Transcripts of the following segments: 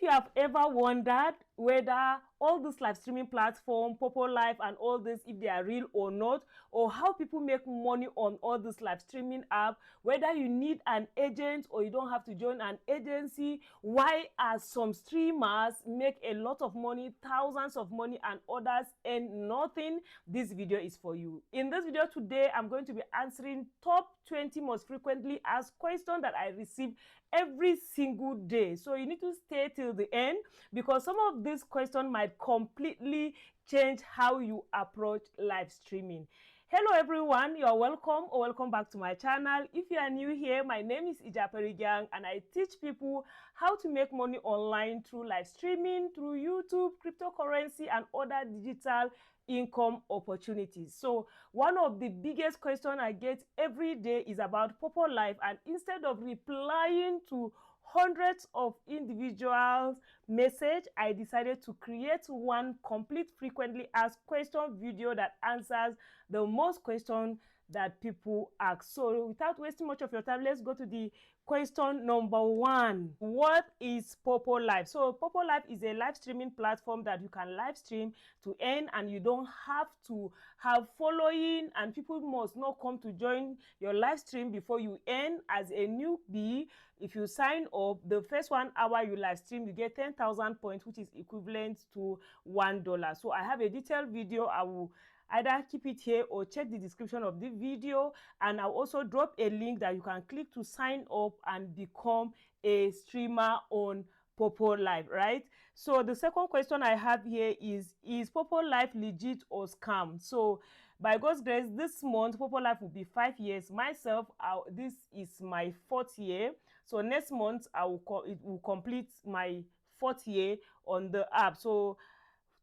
you have ever wondered whether all these live streaming platforms, Poppo Live and all this, if they are real or not, or how people make money on all this live streaming app, whether you need an agent or you don't have to join an agency, why are some streamers make a lot of money, thousands of money, and others earn nothing, this video is for you. In this video today, I'm going to be answering top 20 most frequently asked questions that I receive every single day. So you need to stay till the end, because some of these questions might completely change how you approach live streaming. Hello everyone, you're welcome or welcome back to my channel. If you are new here, my name is IJAPARI GYANG and I teach people how to make money online through live streaming, through YouTube, cryptocurrency and other digital income opportunities. So one of the biggest questions I get every day is about Poppo Live, and instead of replying to hundreds of individuals message, I decided to create one complete frequently asked question video that answers the most questions that people ask. So without wasting much of your time, let's go to the question number one. What is Poppo Live? So Poppo Live is a live streaming platform that you can live stream to earn, and you don't have to have following, and people must not come to join your live stream before you earn. As a newbie, if you sign up, the first 1 hour you live stream, you get 10,000 points, which is equivalent to $1. So I have a detailed video. I will either keep it here or check the description of the video, and I'll also drop a link that you can click to sign up and become a streamer on Poppo Live, right? So the second question I have here is Poppo Live legit or scam? So by God's grace, this month Poppo Live will be 5 years. Myself, this is my 4th year. So next month it will complete my 4th year on the app. So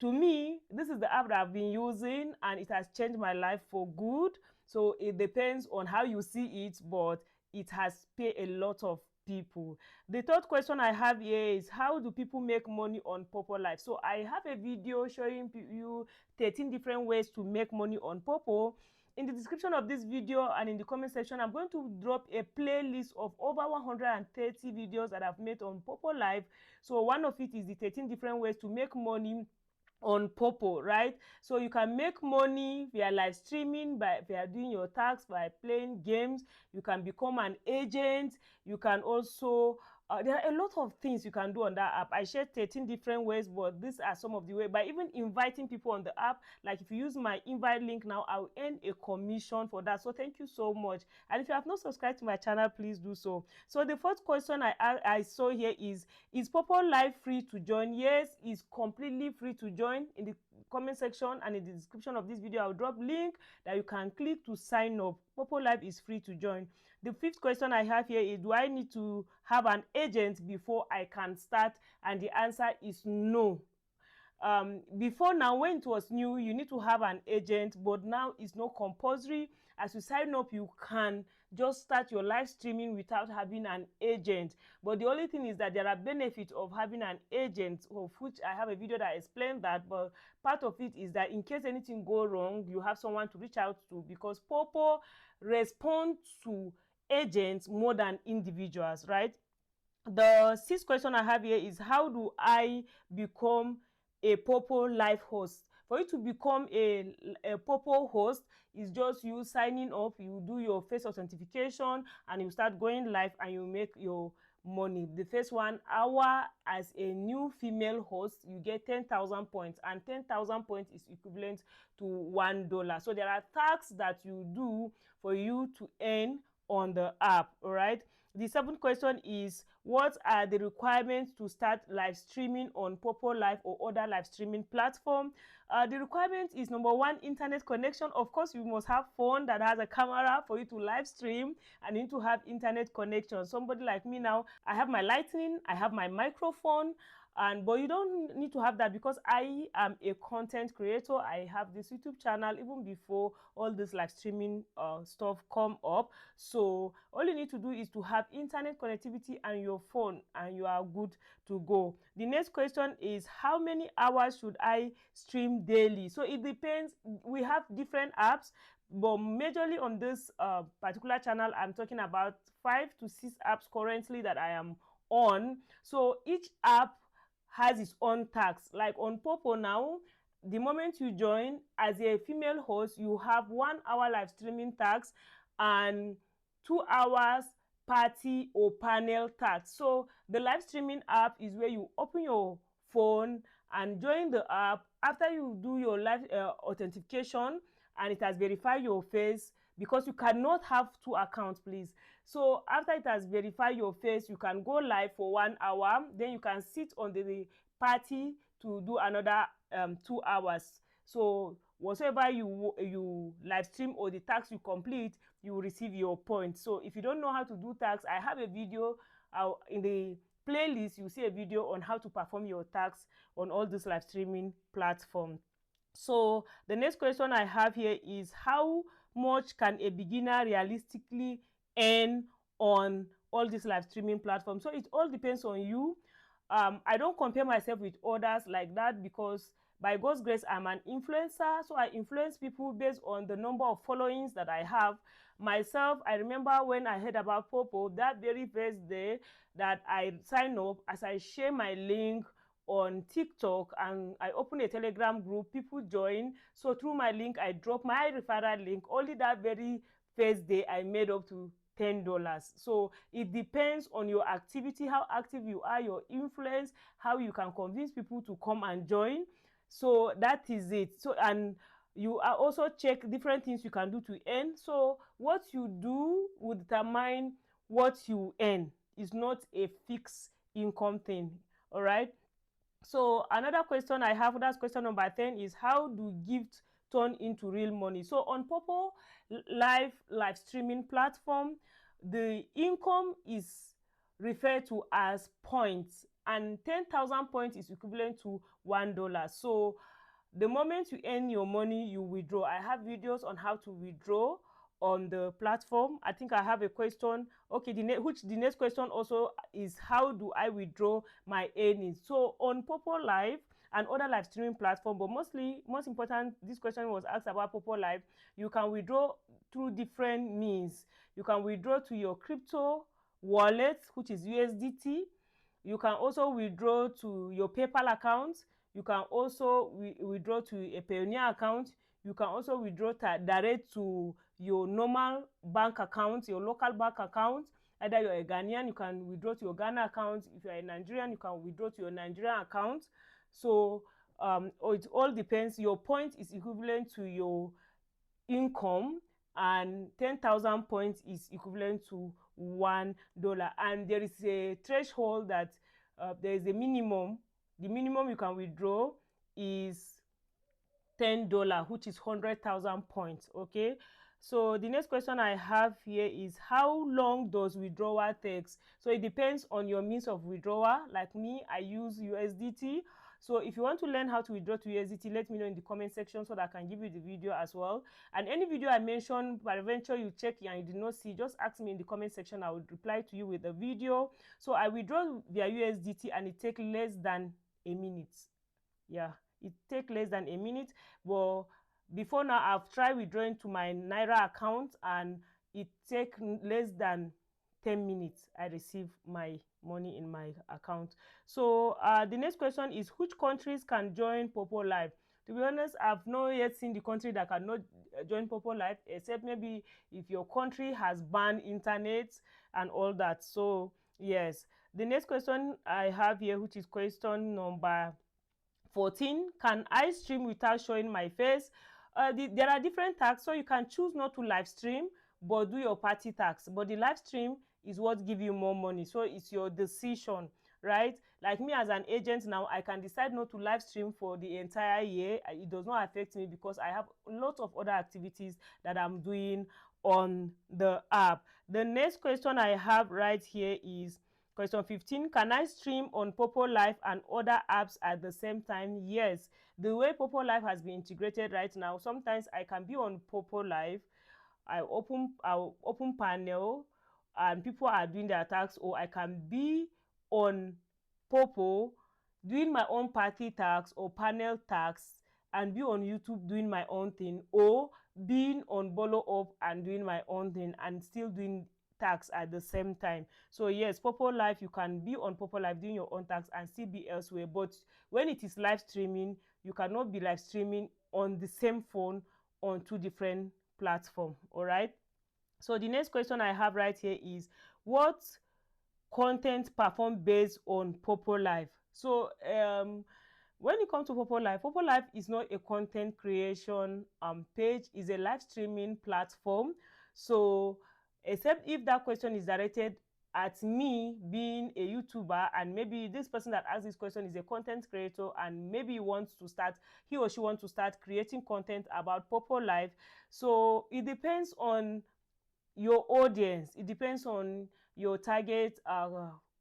to me, this is the app that I've been using and it has changed my life for good. So it depends on how you see it, but it has paid a lot of people. The third question I have here is, how do people make money on Poppo Live? So I have a video showing you 13 different ways to make money on Poppo. In the description of this video and in the comment section, I'm going to drop a playlist of over 130 videos that I've made on Poppo Live. So one of it is the 13 different ways to make money on Poppo, right? So you can make money via live streaming, via doing your tasks, by playing games. You can become an agent. You can also there are a lot of things you can do on that app. I shared 13 different ways, but these are some of the ways. By even inviting people on the app, like if you use my invite link now, I'll earn a commission for that. So thank you so much. And if you have not subscribed to my channel, please do so. So the first question I saw here is Poppo Live free to join? Yes, it's completely free to join. In the comment section and in the description of this video, I'll drop link that you can click to sign up. Poppo Live is free to join. The fifth question I have here is, do I need to have an agent before I can start? And the answer is no. Before now, when it was new, you need to have an agent, but now it's not compulsory. As you sign up, you can just start your live streaming without having an agent. But the only thing is that there are benefits of having an agent, of which I have a video that explains that. But part of it is that in case anything go wrong, you have someone to reach out to, because Poppo responds to agents more than individuals, right? The sixth question I have here is, how do I become a Poppo Live host? For you to become a Poppo host, is just you signing up, you do your face authentication, and you start going live and you make your money. The first 1 hour as a new female host, you get 10,000 points, and 10,000 points is equivalent to $1. So there are tasks that you do for you to earn on the app. All right, the seventh question is, what are the requirements to start live streaming on Poppo Live or other live streaming platform? The requirement is, number one, internet connection. Of course, you must have phone that has a camera for you to live stream, and you need to have internet connection. Somebody like me now, I have my lightning, I have my microphone, but you don't need to have that, because I am a content creator. I have this YouTube channel even before all this live streaming stuff come up. So all you need to do is to have internet connectivity and your phone, and you are good to go. The next question is, how many hours should I stream daily? So it depends. We have different apps, but majorly on this particular channel, I'm talking about 5 to 6 apps currently that I am on. So each app has its own tax. Like on Poppo now, the moment you join as a female host, you have 1 hour live streaming tax and 2 hours party or panel tax. So the live streaming app is where you open your phone and join the app. After you do your live authentication and it has verified your face, because you cannot have 2 accounts, please. So after it has verified your face, you can go live for 1 hour, then you can sit on the party to do another 2 hours. So whatsoever you live stream or the task you complete, you will receive your points. So if you don't know how to do tax, I have a video in the playlist. You see a video on how to perform your tax on all these live streaming platforms. So the next question I have here is, how much can a beginner realistically earn on all these live streaming platforms? So it all depends on you. I don't compare myself with others like that, because by God's grace, I'm an influencer. So I influence people based on the number of followings that I have. Myself, I remember when I heard about Poppo, that very first day that I signed up, as I share my link on TikTok and I open a Telegram group, people join. So through my link, I drop my referral link. Only that very first day, I made up to $10. So it depends on your activity, how active you are, your influence, how you can convince people to come and join. So that is it. So, and you are also check different things you can do to earn. So what you do will determine what you earn. It's not a fixed income thing. All right. So another question I have, that's question number 10, is how do gifts turn into real money? So on Poppo live streaming platform, the income is referred to as points, and 10,000 points is equivalent to $1. So the moment you earn your money, you withdraw. I have videos on how to withdraw on the platform. I think I have a question. Okay, the next question also is, how do I withdraw my earnings? So on Poppo Live and other live streaming platform, but most important, this question was asked about Poppo Live. You can withdraw through different means. You can withdraw to your crypto wallet, which is USDT. You can also withdraw to your PayPal account. You can also withdraw to a Payoneer account. You can also withdraw direct to your normal bank account, your local bank account. Either you're a Ghanaian, you can withdraw to your Ghana account. If you're a Nigerian, you can withdraw to your Nigerian account. So it all depends. Your point is equivalent to your income, and 10,000 points is equivalent to $1. And there is a threshold that there is a minimum. The minimum you can withdraw is $10, which is 100,000 points. Okay. So the next question I have here is, how long does withdrawal takes? So it depends on your means of withdrawal. Like me, I use USDT. So if you want to learn how to withdraw to USDT, let me know in the comment section so that I can give you the video as well. And any video I mentioned, peradventure you check and you did not see, just ask me in the comment section. I will reply to you with the video. So I withdraw via USDT and it takes less than a minute. Yeah, it takes less than a minute. But before now, I've tried withdrawing to my Naira account and it takes less than 10 minutes. I receive my money in my account. So the next question is, which countries can join Poppo Live? To be honest, I've not yet seen the country that cannot join Poppo Live, except maybe if your country has banned internet and all that. So yes, the next question I have here, which is question number 14, can I stream without showing my face? There are different tags, so you can choose not to live stream but do your party tax. But the live stream is what gives you more money, so it's your decision, right? Like me as an agent now, I can decide not to live stream for the entire year. It does not affect me because I have a lot of other activities that I'm doing on the app. The next question I have right here is question 15. Can I stream on Poppo Live and other apps at the same time? Yes. The way Poppo Live has been integrated right now, sometimes I can be on Poppo Live, I'll open panel and people are doing their tasks, or I can be on Poppo doing my own party tasks or panel tasks and be on YouTube doing my own thing, or being on Bolo Up and doing my own thing and still doing tasks at the same time. So yes, Poppo Live, you can be on Poppo Live doing your own tasks and still be elsewhere. But when it is live streaming, you cannot be live streaming on the same phone on two different platforms. All right. So the next question I have right here is, what content perform based on Poppo Live? So when it comes to Poppo Live is not a content creation page, is a live streaming platform. So except if that question is directed at me being a YouTuber, and maybe this person that asked this question is a content creator, and maybe he or she wants to start creating content about Poppo Live. So it depends on your audience, it depends on your target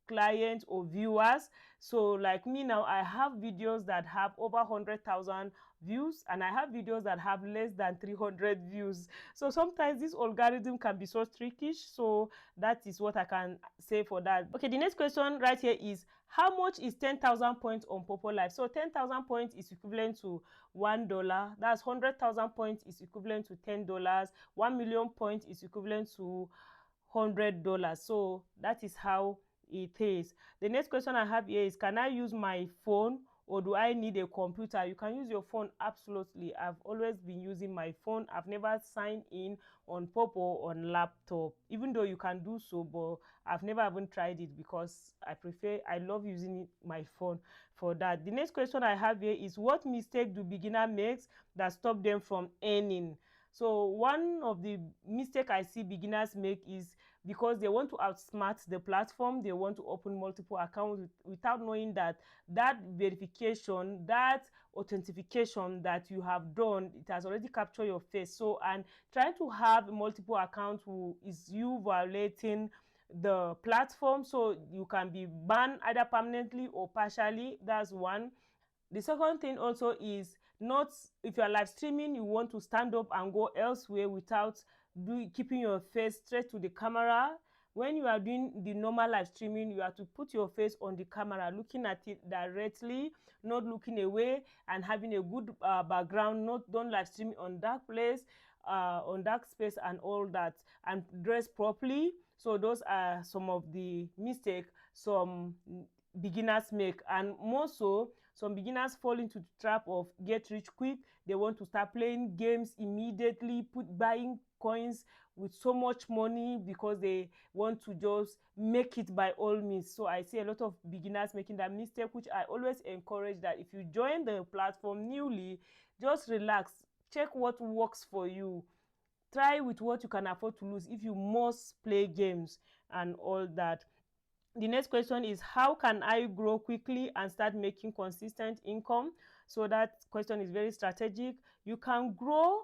client or viewers. So like me now, I have videos that have over 100,000 views, and I have videos that have less than 300 views. So sometimes this algorithm can be so trickish. So that is what I can say for that. Okay, the next question right here is, how much is 10,000 points on Poppo Live? So 10,000 points is equivalent to $1. That's 100,000 points is equivalent to $10. 1,000,000 points is equivalent to $100. So that is how it is. The next question I have here is, can I use my phone or do I need a computer? You can use your phone, absolutely. I've always been using my phone. I've never signed in on Poppo on laptop, even though you can do so, but I've never even tried it because I love using my phone for that. The next question I have here is, what mistake do beginner makes that stop them from earning? So one of the mistake I see beginners make is because they want to outsmart the platform, they want to open multiple accounts without knowing that that verification, that authentication that you have done, it has already captured your face. So, and trying to have multiple accounts is you violating the platform. So you can be banned either permanently or partially. That's one. The second thing also is, not if you are live streaming, you want to stand up and go elsewhere without keeping your face straight to the camera. When you are doing the normal live streaming, you have to put your face on the camera, looking at it directly, not looking away, and having a good background. Don't live stream on dark place, on dark space and all that, and dress properly. So those are some of the mistakes some beginners make. And more so, some beginners fall into the trap of get rich quick. They want to start playing games immediately, buying coins with so much money because they want to just make it by all means. So I see a lot of beginners making that mistake, which I always encourage that if you join the platform newly, just relax, check what works for you, try with what you can afford to lose if you must play games and all that. The next question is, how can I grow quickly and start making consistent income? So that question is very strategic. You can grow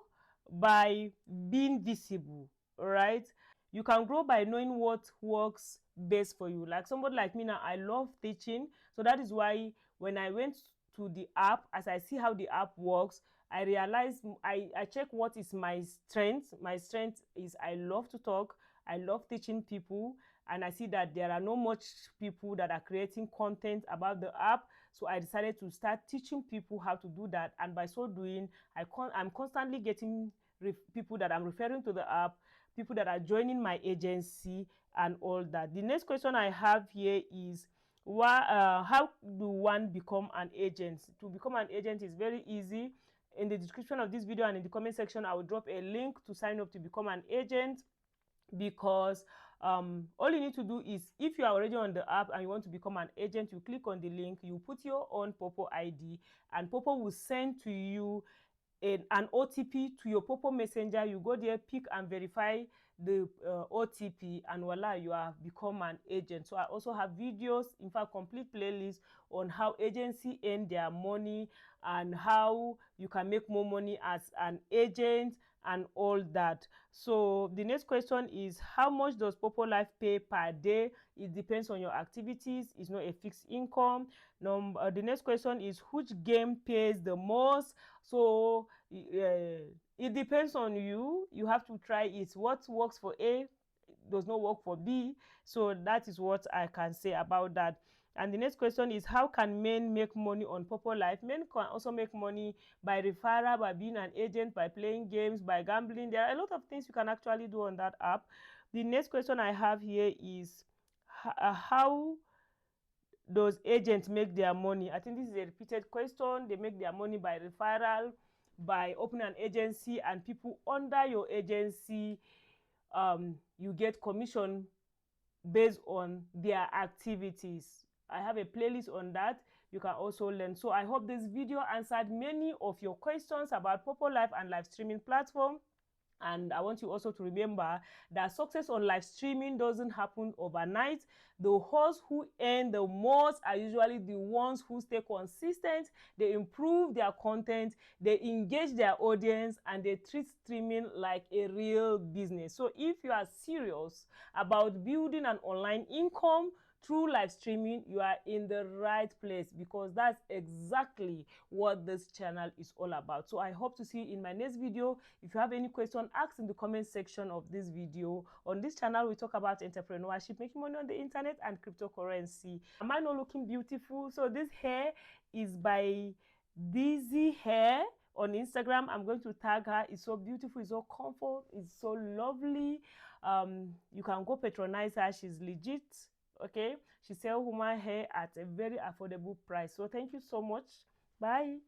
by being visible, right? You can grow by knowing what works best for you. Like somebody like me now, I love teaching. So that is why when I went to the app, as I see how the app works, I realized I check what is my strength. My strength is I love to talk. I love teaching people, and I see that there are not much people that are creating content about the app. So I decided to start teaching people how to do that, and by so doing, I'm constantly getting people that I'm referring to the app, people that are joining my agency and all that. The next question I have here is, how do one become an agent? To become an agent is very easy. In the description of this video and in the comment section, I will drop a link to sign up to become an agent, because all you need to do is, if you are already on the app and you want to become an agent, you click on the link, you put your own Poppo ID, and Poppo will send to you an OTP to your Poppo messenger. You go there, pick and verify the OTP, and voila, you have become an agent. So I also have videos, in fact complete playlist on how agency earn their money and how you can make more money as an agent and all that. So the next question is, how much does Poppo Live pay per day? It depends on your activities. It's not a fixed income. The next question is, which game pays the most? So it depends on you. You have to try it. What works for A does not work for B. So that is what I can say about that. And the next question is, how can men make money on Poppo Live? Men can also make money by referral, by being an agent, by playing games, by gambling. There are a lot of things you can actually do on that app. The next question I have here is how does agents make their money? I think this is a repeated question. They make their money by referral, by opening an agency, and people under your agency, you get commission based on their activities. I have a playlist on that. You can also learn. So I hope this video answered many of your questions about Poppo Live and live streaming platform. And I want you also to remember that success on live streaming doesn't happen overnight. The hosts who earn the most are usually the ones who stay consistent, they improve their content, they engage their audience, and they treat streaming like a real business. So if you are serious about building an online income through live streaming, you are in the right place, because that's exactly what this channel is all about. So I hope to see you in my next video. If you have any question, ask in the comment section of this video. On this channel, we talk about entrepreneurship, making money on the internet, and cryptocurrency. Am I not looking beautiful? So this hair is by Dizzy Hair on Instagram. I'm going to tag her. It's so beautiful, it's so comfort, it's so lovely. You can go patronize her. She's legit. Okay, she sells human hair at a very affordable price. So thank you so much. Bye.